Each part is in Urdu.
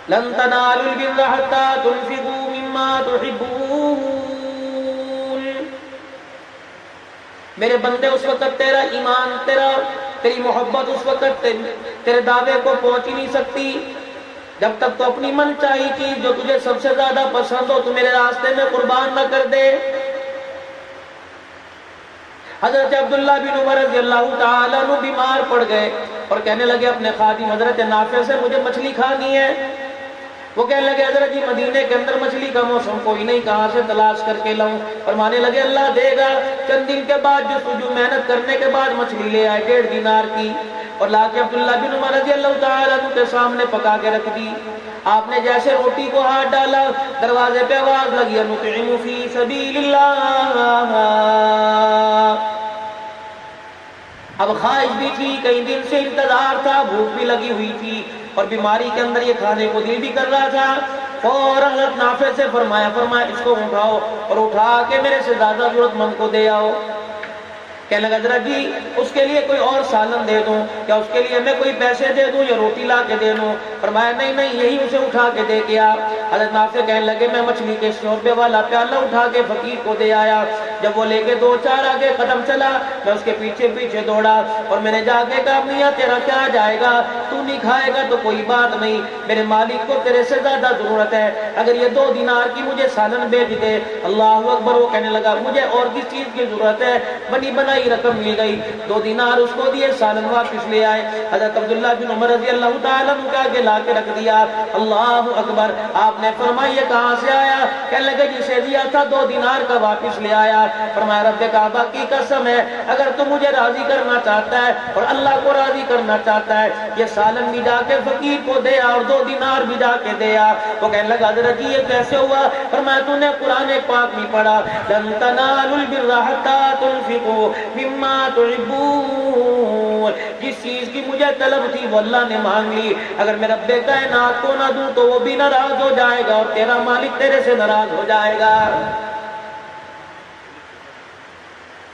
لن تنالوا البر حتى تنفقوا مما تحبون۔ میرے بندے اس وقت تیرا ایمان، تیری محبت اس وقت تیرے دعوے کو پہنچ ہی نہیں سکتی جب تک تو اپنی من چاہی چیز جو تجھے سب سے زیادہ پسند ہو تو میرے راستے میں قربان نہ کر دے۔ حضرت عبداللہ بن عمر رضی اللہ تعالیٰ عنہ بیمار پڑ گئے اور کہنے لگے اپنے خادم حضرت نافع سے مجھے مچھلی کھانی ہے۔ وہ کہنے لگے حضرت جی مدینے کے اندر مچھلی کا موسم کوئی نہیں، کہاں سے تلاش کر کے لاؤں؟ فرمانے لگے اللہ دے گا۔ چند دن کے بعد جو محنت کرنے کے بعد مچھلی لے آئے 1.5 دینار کی، اور لا کے عبداللہ بن عمر رضی اللہ تعالیٰ عنہ کے سامنے پکا کے رکھ دی۔ آپ نے جیسے روٹی کو ہاتھ ڈالا دروازے پہ آواز لگی نطعم فی سبیل اللہ۔ اب خواہش بھی تھی، کئی دن سے انتظار تھا، بھوک بھی لگی ہوئی تھی اور بیماری کے اندر یہ کھانے کو دل بھی کر رہا تھا۔ فوراً حضرت نافع سے فرمایا اس کو اٹھاؤ اور اٹھا کے میرے سے زیادہ ضرورت مند کو دے آؤ۔ کہنے لگا حضرت جی اس کے لیے کوئی اور سالن دے دوں کیا، اس کے لیے میں کوئی پیسے دے دوں یا روٹی لا کے دے دوں؟ فرمایا نہیں یہی اسے اٹھا کے دے کے آ۔ حضرت نافع کہنے لگے میں مچھلی کے شوربے والا پیالہ اٹھا کے فقیر کو دے آیا۔ جب وہ لے کے 2-4 آگے قدم چلا میں اس کے پیچھے دوڑا اور میں نے جا کے کہا میاں تیرا کیا جائے گا، تو نہیں کھائے گا تو کوئی بات نہیں، میرے مالک کو تیرے سے زیادہ ضرورت ہے، اگر یہ 2 دینار کی مجھے سالن بھیج دے۔ اللہ اکبر۔ وہ کہنے لگا مجھے اور کس چیز کی ضرورت ہے، بنی بنائی رقم مل گئی۔ 2 دینار اس کو دیے، سالن واپس لے آئے۔ حضرت عبداللہ بن عمر رضی اللہ تعالیٰ عنہ کے آگے لا کے رکھ دیا۔ اللہ اکبر۔ آپ نے فرمایا یہ کہاں سے آیا؟ کہنے لگے جسے دیا تھا 2 دینار کا واپس لے آیا۔ فرمایا رب کعبہ کی قسم ہے اگر تو مجھے راضی کرنا چاہتا ہے اور اللہ کو راضی کرنا چاہتا ہے یہ سالن بھی جا کے فقیر کو دے اور 2 دینار بھی جا کے دے آ۔ وہ کہنے لگا حضرت جی یہ کیسے ہوا؟ فرمایا تو نے قرآن پاک میں پڑھا لن تنالوا البر حتى تنفقوا مما تحبون۔ جس چیز کی مجھے طلب تھی وہ اللہ نے مانگ لی، اگر میں رب کائنات کو نہ دوں تو وہ بھی ناراض ہو جائے گا اور تیرا مالک تیرے سے ناراض ہو جائے گا۔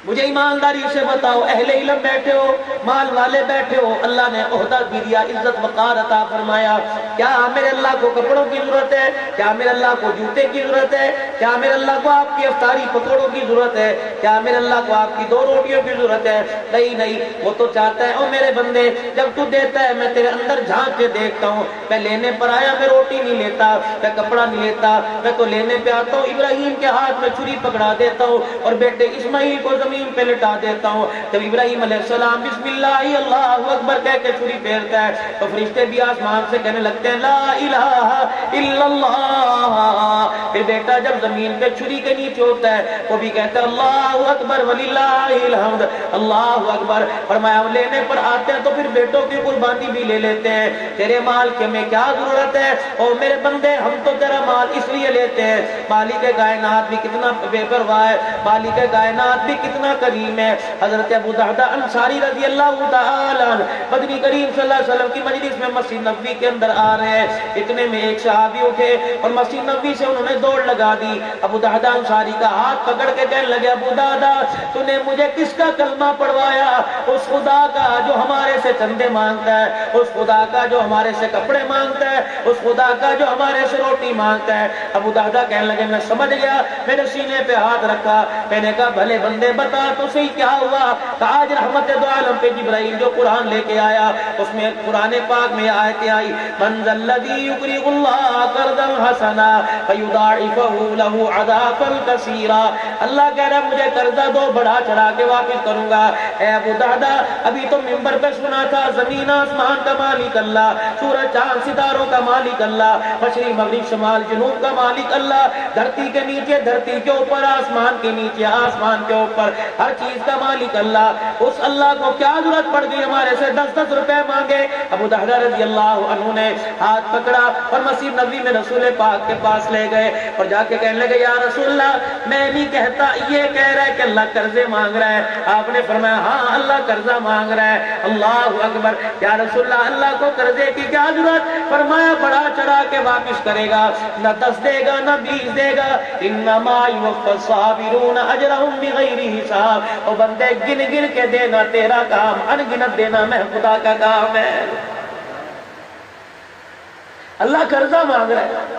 مجھے ایمانداری سے بتاؤ، اہل علم بیٹھے ہو، مال والے بیٹھے ہو، اللہ نے عہدہ بھی دیا، عزت وقار عطا فرمایا، کیا میرے اللہ کو کپڑوں کی ضرورت ہے؟ کیا میرے اللہ کو جوتے کی ضرورت ہے؟ کیا میرے اللہ کو آپ کی افطاری پکوڑوں کی ضرورت ہے؟ کیا میرے اللہ کو آپ کی 2 روٹیوں کی ضرورت ہے؟ نہیں، وہ تو چاہتا ہے او میرے بندے جب تو دیتا ہے میں تیرے اندر جھانک کے دیکھتا ہوں، میں لینے پر آیا میں روٹی نہیں لیتا، میں کپڑا نہیں لیتا، میں تو لینے پہ آتا ہوں ابراہیم کے ہاتھ میں چھری پکڑا دیتا ہوں اور بیٹے اسماعیل کو زمین پہ لٹا دیتا ہوں۔ جب ابراہیم علیہ السلام بسم اللہ اللہ اکبر کہہ کے چھری پھیرتا ہے تو فرشتے بھی آسمان سے کہنے لگتے ہیں لا الہ الا اللہ۔ پھر بیٹا جب زمین پہ چھری کے نیچے ہوتا ہے وہ بھی کہتا ہے اللہ اکبر وللہ الحمد، اللہ اکبر۔ فرمایا لینے پر آتے ہیں تو پھر بیٹوں کی قربانی بھی لے لیتے ہیں، تیرے مال کے میں کیا ضرورت ہے او میرے بندے، ہم تو تیرا مال اس لیے لیتے ہیں، مالک کائنات بھی کتنا بے پرواہ ہے، مالک کائنات بھی کتنا کریم ہے۔ حضرت ابو درداء انصاری رضی اللہ تعالی عنہ بدری کریم صلی اللہ علیہ وسلم کی مجلس میں مسجد نبوی کے اندر آ رہے ہیں، اتنے میں ایک صحابی اٹھے اور مسجد نبوی سے انہوں نے دوڑ لگا دی۔ ابو درداء انصاری کا ہاتھ پکڑ کے کہنے لگے ابو درداء تو نے مجھے کس کا کلمہ پڑھوایا؟ اس خدا کا جو ہمارے سے چندے مانگتا ہے، اس خدا کا جو ہمارے سے کپڑے مانگتا ہے، اس خدا کا جو ہمارے سے روٹی مانگتا ہے۔ ابو درداء کہنے لگے میں سمجھ گیا، میرے سینے پہ ہاتھ رکھا، میں نے کہا بھلے بندے بتا تو صحیح کیا ہوا؟ کہ آج رحمت دو عالم پہ جبرائیل جو قرآن لے کے آیا اس میں قرآن پاک میں آیتیں آئی من ذا الذی یقرض اللہ قرضا حسنا فیضاعفہ لہ اضعافا کثیرا۔ اللہ کہہ رہا ہے مجھے قرضہ دو بڑھا چڑھا کے واپس کروں گا۔ اے ابو درداء ابھی تو منبر پہ سنا تھا زمین آسمان کا مالک اللہ، سورج چاند ستاروں کا مالک اللہ، مشرق مغرب شمال جنوب کا مالک اللہ، دھرتی کے نیچے دھرتی کے اوپر، آسمان کے نیچے آسمان کے اوپر، ہر چیز کا مالک اللہ۔ اس اللہ کو کیا ضرورت پڑ گئی ہمارے سے 10 روپے مانگے؟ ابو درداء رضی اللہ عنہ نے ہاتھ پکڑا اور مسجد نبوی میں رسول پاک کے پاس لے گئے اور جا کے کہنے لگے یا رسول اللہ میں نہیں کہتا، یہ کہہ رہا ہے کہ اللہ قرضے مانگ رہا ہے۔ آپ نے فرمایا ہاں اللہ قرضہ مانگ رہا ہے۔ اللہ اکبر۔ یا رسول اللہ اللہ کو قرضے کی کیا ضرورت؟ فرمایا بڑا چڑھا کے واپس کرے گا، نہ 10 دے گا نہ 20 دے گا، انما یوفی الصابرون اجرهم بغیر حساب۔ اور بندے گن گن کے دینا تیرا کام، ان گنت دینا میں خدا کا کام ہے۔ اللہ قرضہ مانگ رہا ہے۔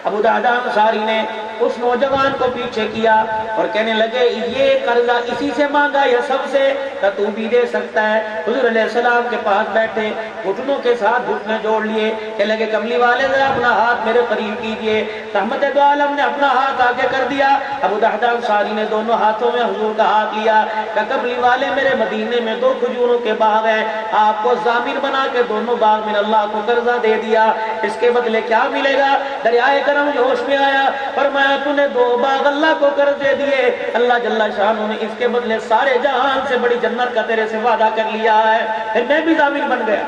ابو درداء انصاری نے اس نوجوان کو پیچھے کیا اور کہنے لگے یہ قرضہ اسی سے مانگا یا سب سے؟ کہ تو بھی دے سکتا ہے۔ حضور علیہ السلام کے پاس بیٹھے، گھٹنوں کے ساتھ گھٹنے جوڑ لیے، کہنے لگے کملی والے ذرا اپنا ہاتھ میرے قریب کیجئے۔ رحمت دو عالم نے اپنا ہاتھ آگے کر دیا، ابو درداء انصاری نے دونوں ہاتھوں میں حضور کا ہاتھ لیا کہ کملی والے میرے مدینے میں 2 کھجوروں کے باغ ہیں، آپ کو ضامن بنا کے دونوں باغ میں اللہ کو قرضہ دے دیا، اس کے بدلے کیا ملے گا؟ دریائے کرم جوش میں آیا، فرمایا تو نے 2 باغ اللہ کو قرض دے دیے، اللہ جل شانہ نے اس کے بدلے سارے جہان سے بڑی جنت کا تیرے سے وعدہ کر لیا ہے، پھر میں بھی ضامن بن گیا۔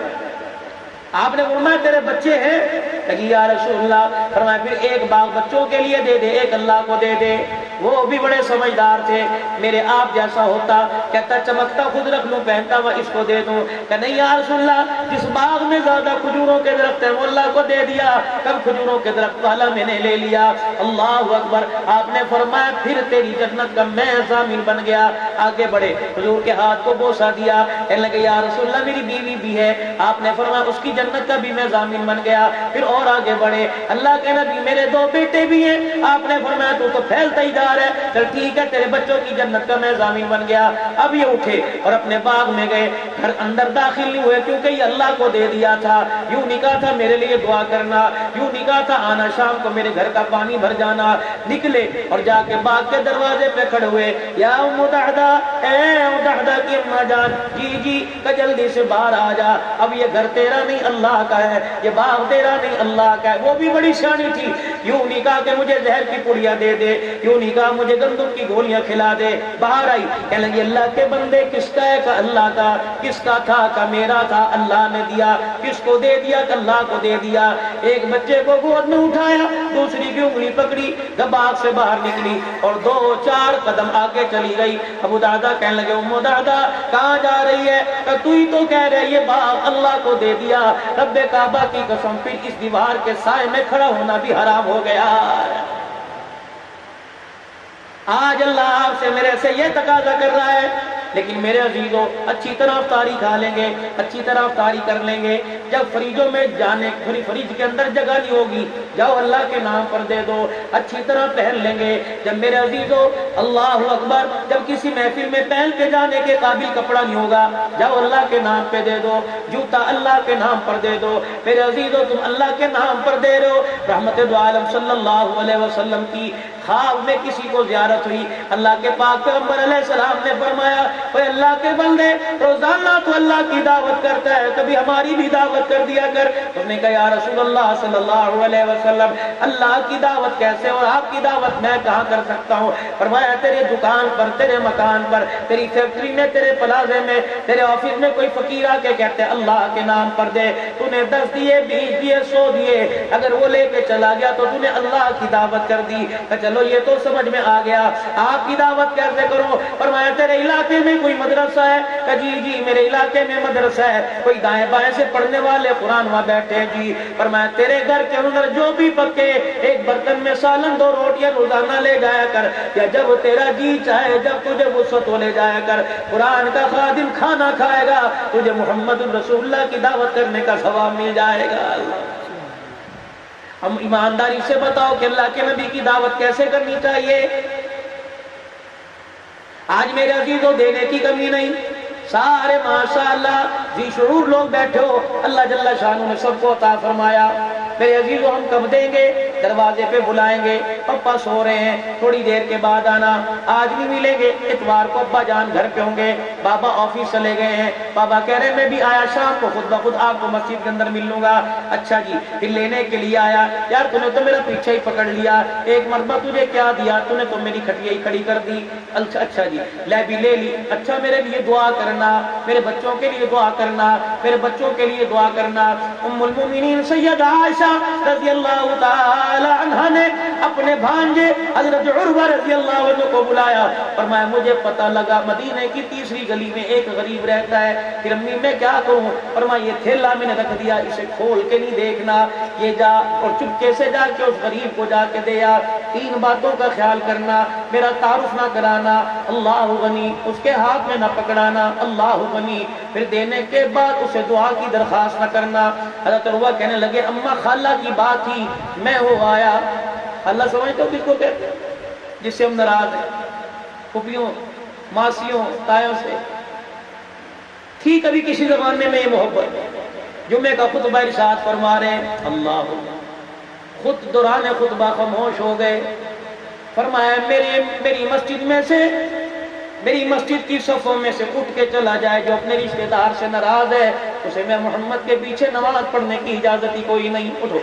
آپ نے فرمایا تیرے بچے ہیں؟ کہ یا رسول اللہ۔ فرمایا پھر 1 باغ بچوں کے لیے دے دے، 1 اللہ کو دے دے۔ وہ بھی بڑے سمجھدار تھے، میرے آپ جیسا ہوتا کہتا چمکتا خود رکھ لوں، پہنتا ہوا اس کو دے دوں، کہ نہیں یا رسول اللہ، جس باغ میں زیادہ کھجوروں کے درخت ہیں وہ اللہ کو دے دیا، کم کھجوروں کے درخت والا میں نے لے لیا۔ اللہ اکبر۔ آپ نے فرمایا پھر تیری جنت کا میں ضامن بن گیا۔ آگے بڑھے، حضور کے ہاتھ کو بوسہ دیا، کہنے لگے یا رسول اللہ میری بیوی بھی ہے، آپ نے فرمایا اس کی جنت کا بھی میں ضامن بن گیا۔ پھر اور آگے بڑھے، اللہ کے نبی میرے 2 بیٹے بھی ہیں، آپ نے فرمایا تو پھیلتا ہی جا رہا ہے، چل ٹھیک ہے تیرے بچوں کی جنت کا میں ضامن بن گیا۔ اب یہ اٹھے اور اپنے باغ میں گئے، گھر اندر داخل نہیں ہوئے کیونکہ یہ اللہ کو دے دیا تھا، یوں نہیں کہا تھا میرے لیے دعا کرنا، یوں نہیں کہا تھا آنا شام کو میرے گھر کا پانی بھر جانا۔ نکلے اور جا کے باغ کے دروازے پہ کھڑے ہوئے، یا ام دہدہ، اے ام دہدہ کی اماں جان، جی کہ جلدی سے باہر آ جا، اب یہ گھر تیرا نہیں اللہ کا ہے، یہ باغ تیرا نہیں اللہ کا ہے۔ وہ بھی بڑی شانی تھی، یوں نہیں کہا کہ مجھے زہر کی پڑیاں دے دے، یوں نہیں کہا مجھے گندم کی گولیاں کھلا دے۔ باہر آئی، کہنے لگی اللہ کے بندے کس کا ہے؟ کہ اللہ کا۔ کس کا تھا؟ کہ میرا تھا، اللہ نے دیا۔ کس کو دے دیا؟ کہ اللہ کو دے دیا۔ ایک بچے کو گود میں اٹھایا، دوسری کی انگلی پکڑی، باغ سے باہر نکلی اور 2-4 قدم آگے چلی گئی۔ ابو درداء کہنے لگے ام درداء کہاں جا رہی ہے؟ کہ تو ہی تو کہہ رہے یہ باغ اللہ کو دے دیا، رب کعبہ کی قسم پھر اس دیوار کے سائے میں کھڑا ہونا بھی حرام ہو گیا۔ آج اللہ آپ سے میرے سے یہ تقاضا کر رہا ہے، لیکن میرے عزیزوں اچھی طرح افطاری کھا لیں گے، اچھی طرح افطاری کر لیں گے، جب فریجوں میں جانے فریج کے اندر جگہ نہیں ہوگی، جاؤ اللہ کے نام پر دے دو، اچھی طرح پہن لیں گے۔ جب میرے عزیزوں اللہ اکبر، جب کسی محفل میں پہن کے جانے کے قابل کپڑا نہیں ہوگا، جاؤ اللہ کے نام پہ دے دو، جوتا اللہ کے نام پر دے دو۔ میرے عزیزوں تم اللہ کے نام پر دے رہے ہو۔ رحمت دو عالم صلی اللہ علیہ وسلم کی خواب میں کسی کو زیارت ہوئی، اللہ کے پاک پیغمبر علیہ السلام نے فرمایا اے اللہ کے بندے روزانہ تو اللہ کی دعوت کرتا ہے، کبھی ہماری بھی دعوت کر دیا کر۔ اس نے کہا یا رسول اللہ صلی اللہ علیہ وسلم اللہ کی دعوت کیسے اور آپ کی دعوت میں کہاں کر سکتا ہوں؟ فرمایا تیرے دکان پر، تیرے مکان پر، تیری فیکٹری میں، تیرے پلازے میں، تیرے آفس میں کوئی فقیر آ کے کہتے اللہ کے نام پر دے، تو نے 10 دیے، 20 دیے، 100 دیے، اگر وہ لے کے چلا گیا تو تو نے اللہ کی دعوت کر دی۔ کہ چلو یہ تو سمجھ میں آ گیا، آپ کی دعوت کیسے کرو؟ فرمایا تیرے علاقے میں کوئی مدرسہ ہے؟ کہ جی میرے علاقے میں مدرسہ ہے، کوئی دائیں بائیں سے پڑھنے والے قرآن وہاں بیٹھے ہیں جی۔ فرمایا تیرے گھر کے اندر جو بھی پکے ایک برتن میں سالن 2 روٹیاں روزانہ لے جایا کر، یا جب تیرا جی چاہے جب تجھے وسعت ہو لے جایا کر۔ قرآن کا خادم کھانا کھائے گا، تجھے محمد رسول اللہ کی دعوت کرنے کا ثواب مل جائے گا۔ ہم ایمانداری سے بتاؤ کہ اللہ کے نبی کی دعوت کیسے کرنی چاہیے؟ آج میرے عزیزوں دینے کی کمی نہیں، سارے ماشاءاللہ ذی شعور لوگ بیٹھے ہو، اللہ جل شانہ نے سب کو عطا فرمایا۔ میرے عزیزوں ہم کب دیں گے؟ دروازے پہ بلائیں گے، پپا سو رہے ہیں تھوڑی دیر کے بعد آنا، آج نہیں ملیں گے، اتوار کو ابا جان گھر پہ ہوں گے، بابا آفس چلے گئے ہیں، بابا کہہ رہے ہیں میں بھی آیا شام کو خود بخود آپ کو مسجد کے اندر مل لوں گا۔ اچھا جی، پھر لینے کے لیے آیا، یار تو نے تو میرا پیچھے ہی پکڑ لیا، ایک مرتبہ تجھے کیا دیا، تو نے تو میری کھٹیا ہی کھڑی کر دی۔ اچھا جی لے بھی لے لی، اچھا میرے لیے دعا کرنا، میرے بچوں کے لیے دعا کرنا، میرے بچوں کے لیے دعا کرنا۔ ام المومنین سیدہ عائشہ رضی اللہ تعالی عنہ نے اپنے بھانجے حضرت عروہ رضی اللہ عنہ کو بلایا، فرمایا مجھے پتہ لگا مدینے کی 3ری گلی میں ایک غریب رہتا ہے، پھر امی میں کیا کروں؟ فرمایا یہ تھیلا میں نے رکھ دیا، اسے کھول کے نہیں دیکھنا، یہ جا اور چپکے سے جا کے اس غریب کو جا کے دے آ، 3 باتوں کا خیال کرنا، میرا تعارف نہ کرانا، اللہ غنی، اس کے ہاتھ میں نہ پکڑانا، اللہ غنی، پھر دینے کے بعد اسے دعا کی درخواست نہ کرنا۔ حضرت عروہ کہنے لگے اماں خالہ کی بات تھی، میں ہو آیا۔ خالہ سمجھتے ہو کس کو کہتے ہیں؟ جس سے ہم ناراض ہیں، پھوپھیوں، ماسیوں، تایوں سے۔ تھی کبھی کسی زمانے میں یہ محبت؟ جمعے کا خطبہ ارشاد فرما رہے ہیں، اللہ خود دوران خطبہ خاموش ہو گئے، فرمایا میری مسجد میں سے، میری مسجد کی صفوں میں سے اٹھ کے چلا جائے جو اپنے رشتہ دار سے ناراض ہے، اسے میں محمد کے پیچھے نماز پڑھنے کی اجازت ہی کوئی نہیں، اٹھو۔